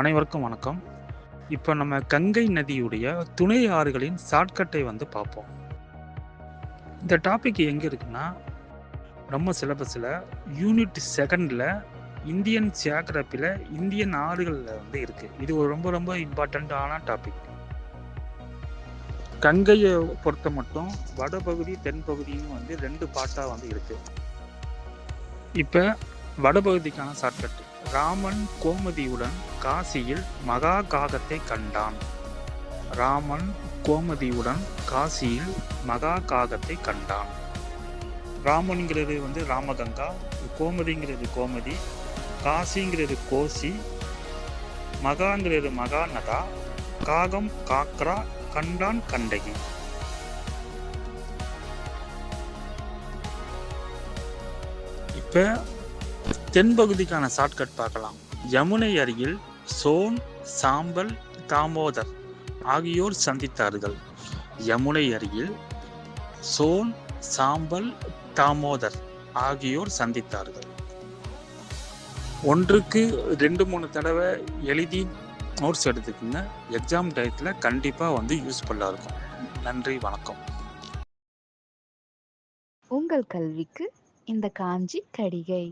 அனைவருக்கும் வணக்கம். இப்போ நம்ம கங்கை நதியுடைய துணை ஆறுகளின் ஷார்ட்கட்டை பார்ப்போம். இந்த டாபிக் எங்கே இருக்குன்னா, நம்ம சிலபஸில் யூனிட் 2ல் இந்தியன் ஜியாகிரபியில் இந்தியன் ஆறுகளில் இருக்குது. இது ஒரு ரொம்ப ரொம்ப இம்பார்ட்டண்ட்டான டாபிக். கங்கையை பொறுத்த மட்டும் வடபகுதி தென்பகுதின்னு 2 பார்ட்டாக இருக்குது. இப்போ வடபகுதிக்கான ஷார்ட்கட். ராமன் கோமதியுடன் காசியில் மகா காகத்தை கண்டான். ராமன் கோமதியுடன் காசியில் மகா காகத்தை கண்டான். ராமன்ங்கிறது ராமகங்கா, கோமதிங்கிறது கோமதி, காசிங்கிறது கோசி, மகாங்கிறது மகாநதா, காகம் காக்ரா, கண்டான் கண்டகி. இப்போ தென்பகுதிக்கான ஷார்ட்கட் பார்க்கலாம். யமுனை அருகில் சோன், சாம்பல், தாமோதர் ஆகியோர் சந்தித்தார்கள். யமுனை அருகில் சோன், சாம்பல், தாமோதர் ஆகியோர் சந்தித்தார்கள். 1க்கு 2-3 தடவை எழுதி நோட்ஸ் எடுத்துக்குங்க. எக்ஸாம் டயத்தில் கண்டிப்பாக யூஸ்ஃபுல்லாக இருக்கும். நன்றி, வணக்கம். உங்கள் கல்விக்கு இந்த காஞ்சி கடிகை.